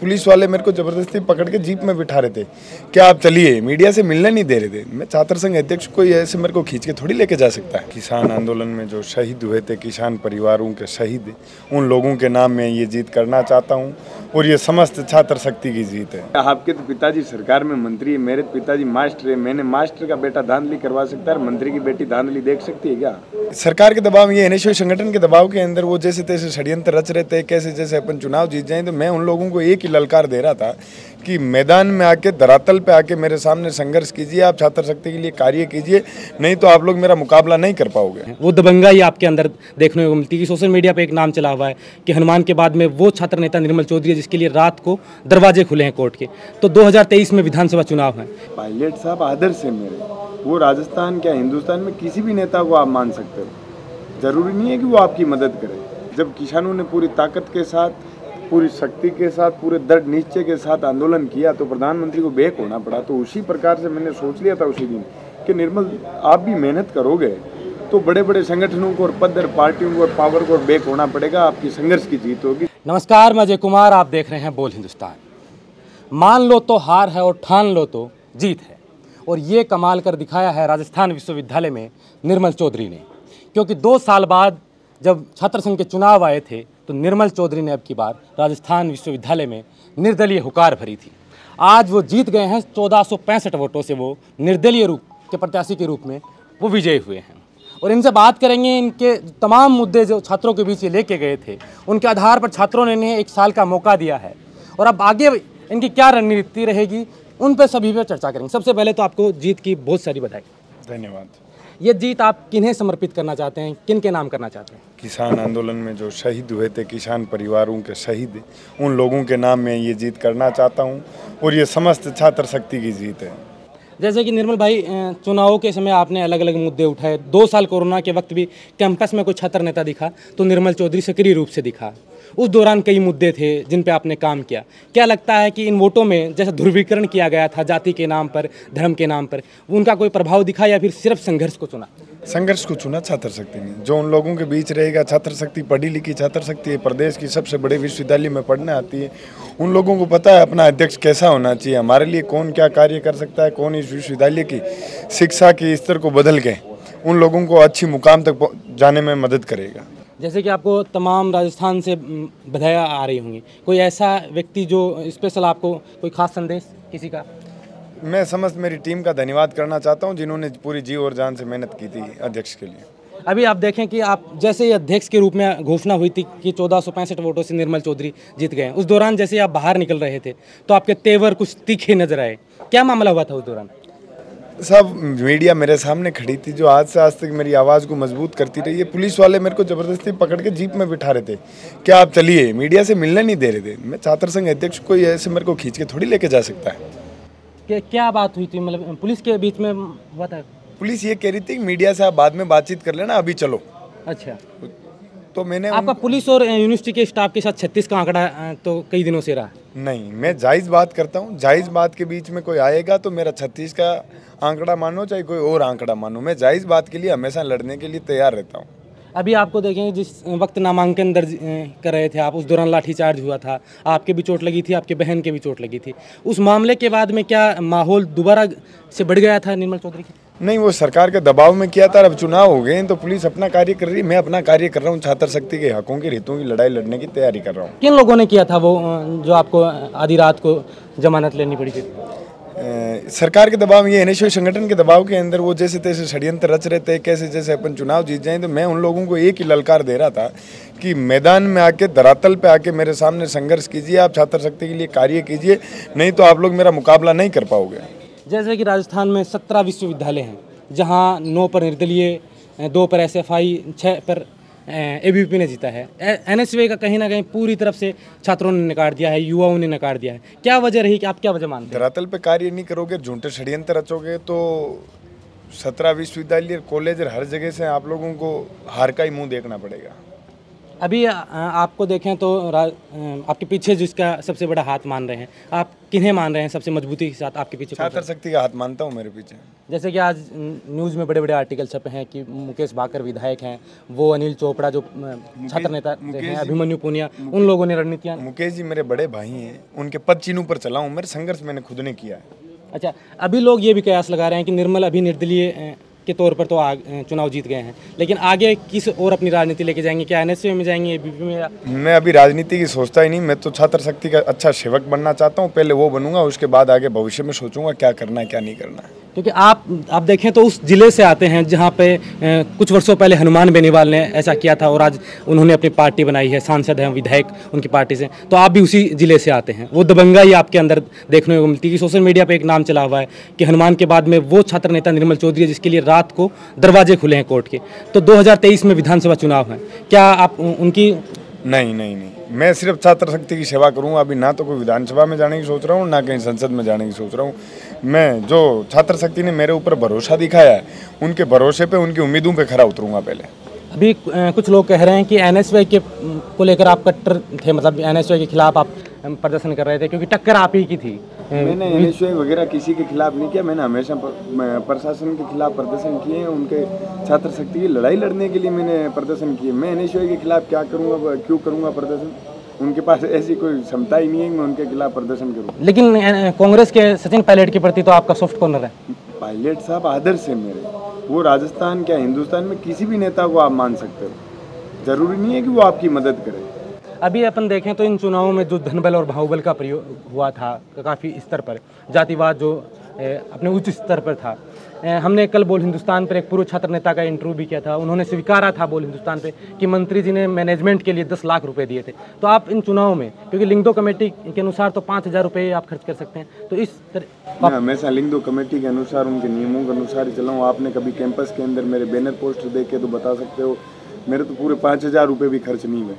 Police वाले मेरे को जबरदस्ती पकड़ के जीप में बिठा रहे थे, क्या आप चलिए, मीडिया से मिलने नहीं दे रहे थे। मैं छात्र संघ अध्यक्ष कोई ऐसे मेरे को खींच के थोड़ी लेके जा सकता है। किसान आंदोलन में जो शहीद हुए थे, किसान परिवारों के शहीद, उन लोगों के नाम में ये जीत करना चाहता हूँ और ये समस्त छात्र शक्ति की जीत है। आपके तो पिताजी सरकार में मंत्री है, मेरे पिताजी मास्टर है, मैंने मास्टर का बेटा धांधली करवा सकता है, मंत्री की बेटी धांधली देख सकती है क्या? सरकार के दबाव, ये एनएसयू संगठन के दबाव के अंदर वो जैसे तैसे षड्यंत्र रच रहे थे, कैसे जैसे अपन चुनाव जीत जाएं। तो मैं उन लोगों को एक ही ललकार दे रहा था कि मैदान में आके, धरातल पे आके मेरे सामने संघर्ष कीजिए, आप छात्र शक्ति के लिए कार्य कीजिए, नहीं तो आप लोग मेरा मुकाबला नहीं कर पाओगे। वो दबंगाई आपके अंदर देखने को मिलती है कि सोशल मीडिया पे एक नाम चला हुआ है कि हनुमान के बाद में वो छात्र नेता निर्मल चौधरी है जिसके लिए रात को दरवाजे खुले हैं कोर्ट के। तो 2023 में विधानसभा चुनाव है। पायलट साहब आदर्श है मेरे, वो राजस्थान क्या हिंदुस्तान में किसी भी नेता को आप मान सकते हो, जरूरी नहीं है कि वो आपकी मदद करे। जब किसानों ने पूरी ताकत के साथ, पूरी शक्ति के साथ, पूरे दृढ़ निश्चय के साथ आंदोलन किया तो प्रधानमंत्री को बेक होना पड़ा। तो उसी प्रकार से मैंने सोच लिया था उसी दिन कि निर्मल आप भी मेहनत करोगे तो बड़े बड़े संगठनों को और पद और पार्टियों को और पावर को बेक होना पड़ेगा, आपकी संघर्ष की जीत होगी। नमस्कार, मैं अजय कुमार, आप देख रहे हैं बोल हिंदुस्तान। मान लो तो हार है और ठान लो तो जीत है, और ये कमाल कर दिखाया है राजस्थान विश्वविद्यालय में निर्मल चौधरी ने। क्योंकि 2 साल बाद जब छात्र संघ के चुनाव आए थे तो निर्मल चौधरी ने अब की बार राजस्थान विश्वविद्यालय में निर्दलीय हुकार भरी थी। आज वो जीत गए हैं, 1465 वोटों से वो निर्दलीय रूप के प्रत्याशी के रूप में वो विजयी हुए हैं। और इनसे बात करेंगे, इनके तमाम मुद्दे जो छात्रों के बीच ये लेके गए थे, उनके आधार पर छात्रों ने इन्हें 1 साल का मौका दिया है, और अब आगे इनकी क्या रणनीति रहेगी उन पर सभी पर चर्चा करेंगे। सबसे पहले तो आपको जीत की बहुत सारी बधाई। धन्यवाद। ये जीत आप किन्हें समर्पित करना चाहते हैं, किन के नाम करना चाहते हैं? किसान आंदोलन में जो शहीद हुए थे, किसान परिवारों के शहीद, उन लोगों के नाम में ये जीत करना चाहता हूँ और ये समस्त छात्र शक्ति की जीत है। जैसे कि निर्मल भाई, चुनावों के समय आपने अलग अलग मुद्दे उठाए। 2 साल कोरोना के वक्त भी कैंपस में कोई छात्र नेता दिखा तो निर्मल चौधरी सक्रिय रूप से दिखा। उस दौरान कई मुद्दे थे जिन पे आपने काम किया। क्या लगता है कि इन वोटों में जैसा ध्रुवीकरण किया गया था जाति के नाम पर, धर्म के नाम पर, उनका कोई प्रभाव दिखा या फिर सिर्फ संघर्ष को चुना? संघर्ष को चुना छात्र शक्ति ने। जो उन लोगों के बीच रहेगा, छात्र शक्ति पढ़ी लिखी छात्र शक्ति है, प्रदेश की सबसे बड़े विश्वविद्यालय में पढ़ने आती है। उन लोगों को पता है अपना अध्यक्ष कैसा होना चाहिए, हमारे लिए कौन क्या कार्य कर सकता है, कौन इस विश्वविद्यालय की शिक्षा के स्तर को बदल के उन लोगों को अच्छी मुकाम तक जाने में मदद करेगा। जैसे कि आपको तमाम राजस्थान से बधाइयाँ आ रही होंगी, कोई ऐसा व्यक्ति जो स्पेशल आपको कोई खास संदेश किसी का? मैं समस्त मेरी टीम का धन्यवाद करना चाहता हूं जिन्होंने पूरी जी और जान से मेहनत की थी अध्यक्ष के लिए। अभी आप देखें कि आप जैसे ही अध्यक्ष के रूप में घोषणा हुई थी कि 1465 वोटों से निर्मल चौधरी जीत गए, उस दौरान जैसे आप बाहर निकल रहे थे तो आपके तेवर कुछ तीखे नजर आए। क्या मामला हुआ था उस दौरान? सब मीडिया मेरे सामने खड़ी थी जो आज से आज तक मेरी आवाज़ को मजबूत करती रही है। पुलिस वाले मेरे को जबरदस्ती पकड़ के जीप में बिठा रहे थे, क्या आप चलिए, मीडिया से मिलने नहीं दे रहे थे। मैं छात्र संघ अध्यक्ष कोई ऐसे मेरे को खींच के थोड़ी लेके जा सकता है। क्या बात हुई थी, मतलब पुलिस के बीच में हुआ था? पुलिस ये कह रही थी मीडिया से आप बाद में बातचीत कर लेना, अभी चलो। अच्छा, तो मैंने आपका पुलिस और यूनिवर्सिटी के स्टाफ के साथ 36 का आंकड़ा तो कई दिनों से रहा? नहीं, मैं जायज़ बात करता हूँ। जायज़ बात के बीच में कोई आएगा तो मेरा 36 का आंकड़ा मानो चाहे कोई और आंकड़ा मानो, मैं जायज़ बात के लिए हमेशा लड़ने के लिए तैयार रहता हूँ। अभी आपको देखेंगे जिस वक्त नामांकन दर्ज कर रहे थे आप, उस दौरान लाठीचार्ज हुआ था, आपके भी चोट लगी थी, आपके बहन के भी चोट लगी थी। उस मामले के बाद में क्या माहौल दोबारा से बढ़ गया था निर्मल चौधरी की? नहीं, वो सरकार के दबाव में किया था। अब चुनाव हो गए तो पुलिस अपना कार्य कर रही है, मैं अपना कार्य कर रहा हूँ। छात्र शक्ति के हकों के हितों की लड़ाई लड़ने की तैयारी कर रहा हूँ। किन लोगों ने किया था वो जो आपको आधी रात को जमानत लेनी पड़ी थी? सरकार के दबाव, ये एनएसयू संगठन के दबाव के अंदर वो जैसे तैसे षड्यंत्र रच रहे थे, कैसे जैसे अपन चुनाव जीत जाएं। तो मैं उन लोगों को एक ही ललकार दे रहा था कि मैदान में आके, धरातल पे आके मेरे सामने संघर्ष कीजिए, आप छात्र शक्ति के लिए कार्य कीजिए, नहीं तो आप लोग मेरा मुकाबला नहीं कर पाओगे। जैसे कि राजस्थान में 17 विश्वविद्यालय हैं जहाँ 9 पर निर्दलीय, 2 पर एसएफआई, 6 पर एबीवीपी ने जीता है। एनएसयूआई का कहीं ना कहीं पूरी तरफ से छात्रों ने नकार दिया है, युवाओं ने नकार दिया है। क्या वजह रही कि आप क्या वजह मानते हैं? धरातल पे कार्य नहीं करोगे, झूठे षड्यंत्र रचोगे तो 17 विश्वविद्यालय, कॉलेज हर जगह से आप लोगों को हार का ही मुंह देखना पड़ेगा। अभी आपको देखें तो आपके पीछे जिसका सबसे बड़ा हाथ मान रहे हैं, आप किन्हें मान रहे हैं सबसे मजबूती के साथ आपके पीछे? छात्र शक्ति का हाथ मानता हूँ मेरे पीछे। जैसे कि आज न्यूज़ में बड़े बड़े आर्टिकल छपे हैं कि मुकेश भाकर विधायक हैं, वो अनिल चोपड़ा जो छात्र नेता हैं, अभिमन्यु पुनिया, उन लोगों ने रणनीतियाँ। मुकेश जी मेरे बड़े भाई हैं, उनके पद चिन्हों पर चला हूँ, मेरे संघर्ष मैंने खुद ने किया है। अच्छा, अभी लोग ये भी कयास लगा रहे हैं कि निर्मल अभी निर्दलीय के तौर पर तो चुनाव जीत गए हैं, लेकिन आगे किस और अपनी राजनीति लेके जाएंगे? क्या एनएसयू में जाएंगे, एबीपी में? मैं अभी राजनीति की सोचता ही नहीं, मैं तो छात्र शक्ति का अच्छा सेवक बनना चाहता हूँ। पहले वो बनूंगा, उसके बाद आगे भविष्य में सोचूंगा क्या करना है क्या नहीं करना है। क्योंकि आप देखें तो उस जिले से आते हैं जहाँ पे कुछ वर्षों पहले हनुमान बेनीवाल ने ऐसा किया था और आज उन्होंने अपनी पार्टी बनाई है, सांसद हैं, विधायक उनकी पार्टी से। तो आप भी उसी जिले से आते हैं, वो दबंगाई आपके अंदर देखने को मिलती है। कि सोशल मीडिया पे एक नाम चला हुआ है कि हनुमान के बाद में वो छात्र नेता निर्मल चौधरी है जिसके लिए रात को दरवाजे खुले हैं कोर्ट के। तो 2023 में विधानसभा चुनाव है, क्या आप उनकी? नहीं, मैं सिर्फ छात्र शक्ति की सेवा करूंगा। अभी ना तो कोई विधानसभा में जाने की सोच रहा हूँ, ना कहीं संसद में जाने की सोच रहा हूँ। मैं जो छात्र शक्ति ने मेरे ऊपर भरोसा दिखाया है, उनके भरोसे पे, उनकी उम्मीदों पे खरा उतरूंगा पहले। अभी कुछ लोग कह रहे हैं कि एनएसवाई के को लेकर आप कट्टर थे, मतलब एनएसवाई के खिलाफ आप प्रदर्शन कर रहे थे क्योंकि टक्कर आप ही की थी। मैंने एनएसवाई वगैरह किसी के खिलाफ नहीं किया, मैंने हमेशा प्रशासन के खिलाफ प्रदर्शन किए हैं। उनके छात्र शक्ति की लड़ाई लड़ने के लिए मैंने प्रदर्शन किए। मैं एनएसवाई के खिलाफ क्या करूँगा, क्यों करूँगा प्रदर्शन? उनके पास ऐसी कोई क्षमता ही नहीं है कि मैं उनके खिलाफ प्रदर्शन करूँ। लेकिन कांग्रेस के सचिन पायलट के प्रति तो आपका सॉफ्ट कॉर्नर है। पायलट साहब आदर्श है मेरे, वो राजस्थान क्या हिंदुस्तान में किसी भी नेता को आप मान सकते हो, जरूरी नहीं है कि वो आपकी मदद करे। अभी अपन देखें तो इन चुनावों में जो धनबल और बाहुबल का प्रयोग हुआ था काफ़ी स्तर पर, जातिवाद जो अपने उच्च स्तर पर था। हमने कल बोल हिंदुस्तान पर एक पूर्व छात्र नेता का इंटरव्यू भी किया था, उन्होंने स्वीकारा था बोल हिंदुस्तान पे कि मंत्री जी ने मैनेजमेंट के लिए 10 लाख रुपए दिए थे। तो आप इन चुनावों में, क्योंकि लिंगदो कमेटी के अनुसार तो 5,000 रुपये आप खर्च कर सकते हैं, तो इस तरह मैं हमेशा लिंगदो कमेटी के अनुसार, उनके नियमों के अनुसार ही चला हूँ। आपने कभी कैंपस के अंदर मेरे बैनर पोस्टर देखे तो बता सकते हो, मेरे तो पूरे 5,000 रुपये भी खर्च नहीं हुए।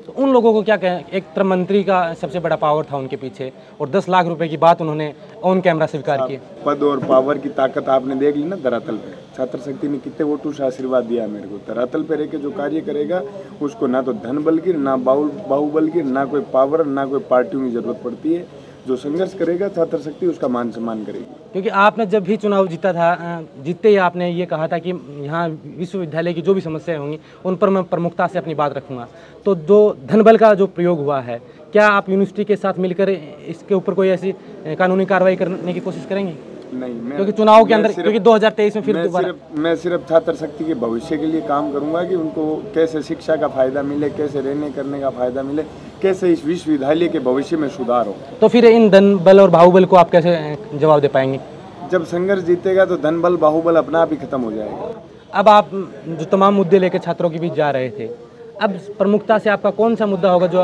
तो उन लोगों को क्या कहें? एक तरह मंत्री का सबसे बड़ा पावर था उनके पीछे और 10 लाख रुपए की बात उन्होंने ऑन कैमरा स्वीकार की। पद और पावर की ताकत आपने देख ली ना धरातल पे। छात्र शक्ति ने कितने वोटों से आशीर्वाद दिया मेरे को। धरातल पे रह के जो कार्य करेगा उसको ना तो धन बल की, ना बाहुबल की, ना कोई पावर, ना कोई पार्टियों की जरूरत पड़ती है। जो संघर्ष करेगा छात्र शक्ति उसका मान सम्मान करेगी। क्योंकि आपने जब भी चुनाव जीता था, जीतते ही आपने ये कहा था कि यहाँ विश्वविद्यालय की जो भी समस्याएं होंगी उन पर मैं प्रमुखता से अपनी बात रखूंगा। तो जो धनबल का जो प्रयोग हुआ है, क्या आप यूनिवर्सिटी के साथ मिलकर इसके ऊपर कोई ऐसी कानूनी कार्रवाई करने की कोशिश करेंगे? नहीं, क्योंकि चुनाव के अंदर, क्योंकि 2023 में फिर मैं सिर्फ छात्र शक्ति के भविष्य के लिए काम करूंगा कि उनको कैसे शिक्षा का फायदा मिले, कैसे रहने करने का फायदा मिले, कैसे इस विश्वविद्यालय के भविष्य में सुधार हो। तो फिर इन धनबल और बाहुबल को आप कैसे जवाब दे पाएंगे? जब संघर्ष जीतेगा तो धनबल बाहुबल अपना आप ही खत्म हो जाएगा। अब आप जो तमाम मुद्दे लेकर छात्रों के बीच जा रहे थे, अब प्रमुखता से आपका कौन सा मुद्दा होगा जो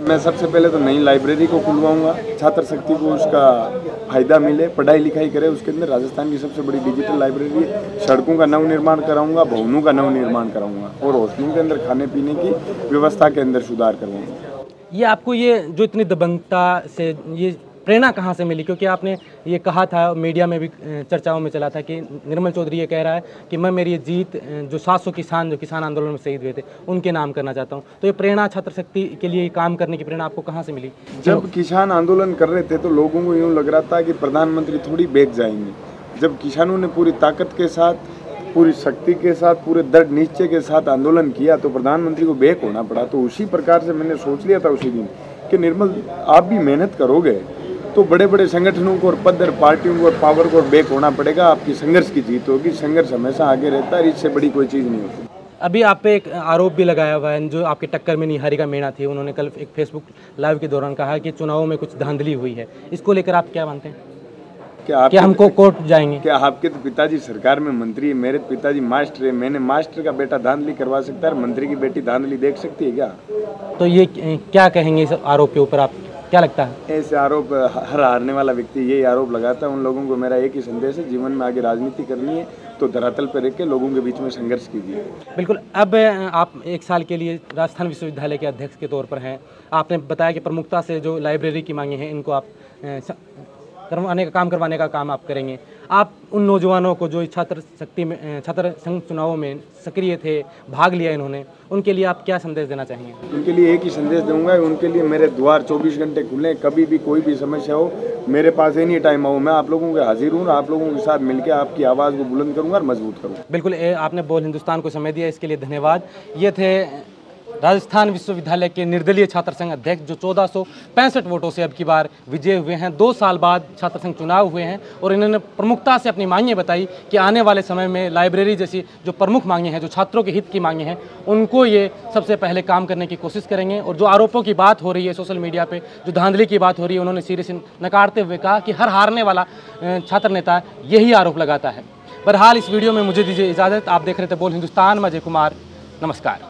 मैं सबसे पहले तो नई लाइब्रेरी को खुलवाऊंगा, छात्र शक्ति को उसका फायदा मिले, पढ़ाई लिखाई करे। उसके अंदर राजस्थान की सबसे बड़ी डिजिटल लाइब्रेरी है। सड़कों का नव निर्माण कराऊंगा, भवनों का नव निर्माण कराऊंगा और हॉस्टलों के अंदर खाने पीने की व्यवस्था के अंदर सुधार करवाऊंगा। ये आपको ये जो इतनी दबंगता से ये प्रेरणा कहाँ से मिली? क्योंकि आपने ये कहा था, मीडिया में भी चर्चाओं में चला था कि निर्मल चौधरी ये कह रहा है कि मैं मेरी जीत जो 700 किसान जो किसान आंदोलन में शहीद हुए थे उनके नाम करना चाहता हूँ। तो ये प्रेरणा छात्र शक्ति के लिए काम करने की प्रेरणा आपको कहाँ से मिली? जब किसान आंदोलन कर रहे थे तो लोगों को यूँ लग रहा था कि प्रधानमंत्री थोड़ी बैठ जाएंगे। जब किसानों ने पूरी ताकत के साथ, पूरी शक्ति के साथ, पूरे दृढ़ निश्चय के साथ आंदोलन किया तो प्रधानमंत्री को बैक होना पड़ा। तो उसी प्रकार से मैंने सोच लिया था उसी दिन कि निर्मल आप भी मेहनत करोगे तो बड़े बड़े संगठनों को और पद और पार्टियों को और पावर को बैक होना पड़ेगा। आपकी संघर्ष की जीत होगी। संघर्ष हमेशा आगे रहता है, इससे बड़ी कोई चीज़ नहीं होती। अभी आप पे एक आरोप भी लगाया हुआ है, जो आपके टक्कर में निहारिका मीणा थी, उन्होंने कल एक फेसबुक लाइव के दौरान कहा कि चुनावों में कुछ धांधली हुई है। इसको लेकर आप क्या मानते हैं? क्या हमको कोर्ट जाएंगे? क्या आपके तो पिताजी सरकार में मंत्री है, मेरे पिताजी मास्टर है। मैंने मास्टर का बेटा धांधली करवा सकता है, मंत्री की बेटी धांधली देख सकती है क्या? तो ये क्या कहेंगे इस आरोप के ऊपर? आप क्या लगता है? ऐसे आरोप हर हारने वाला व्यक्ति यही आरोप लगाता है। उन लोगों को मेरा एक ही संदेश है, जीवन में आगे राजनीति करनी है तो धरातल पर रह के लोगों के बीच में संघर्ष कीजिए। बिल्कुल। अब आप 1 साल के लिए राजस्थान विश्वविद्यालय के अध्यक्ष के तौर पर हैं। आपने बताया कि प्रमुखता से जो लाइब्रेरी की मांगे हैं इनको आप करवाने का काम आप करेंगे। आप उन नौजवानों को जो छात्र संघ चुनावों में सक्रिय थे, भाग लिया इन्होंने, उनके लिए आप क्या संदेश देना चाहेंगे? उनके लिए एक ही संदेश दूंगा, उनके लिए मेरे द्वार 24 घंटे खुले, कभी भी कोई भी समस्या हो मेरे पास एनी टाइम आओ, मैं आप लोगों के हाजिर हूँ, आप लोगों के साथ मिलकर आपकी आवाज़ को बुलंद करूँगा और मजबूत करूँगा। बिल्कुल, आपने बोल हिंदुस्तान को समय दिया, इसके लिए धन्यवाद। ये थे राजस्थान विश्वविद्यालय के निर्दलीय छात्र संघ अध्यक्ष जो 1465 वोटों से अब की बार विजय हुए हैं। 2 साल बाद छात्र संघ चुनाव हुए हैं और इन्होंने प्रमुखता से अपनी मांगें बताई कि आने वाले समय में लाइब्रेरी जैसी जो प्रमुख मांगें हैं, जो छात्रों के हित की मांगें हैं, उनको ये सबसे पहले काम करने की कोशिश करेंगे। और जो आरोपों की बात हो रही है सोशल मीडिया पर, जो धांधली की बात हो रही है, उन्होंने सिरे से नकारते हुए कहा कि हर हारने वाला छात्र नेता यही आरोप लगाता है। बहरहाल इस वीडियो में मुझे दीजिए इजाज़त। आप देख रहे थे बोल हिंदुस्तान, मैं अजय कुमार, नमस्कार।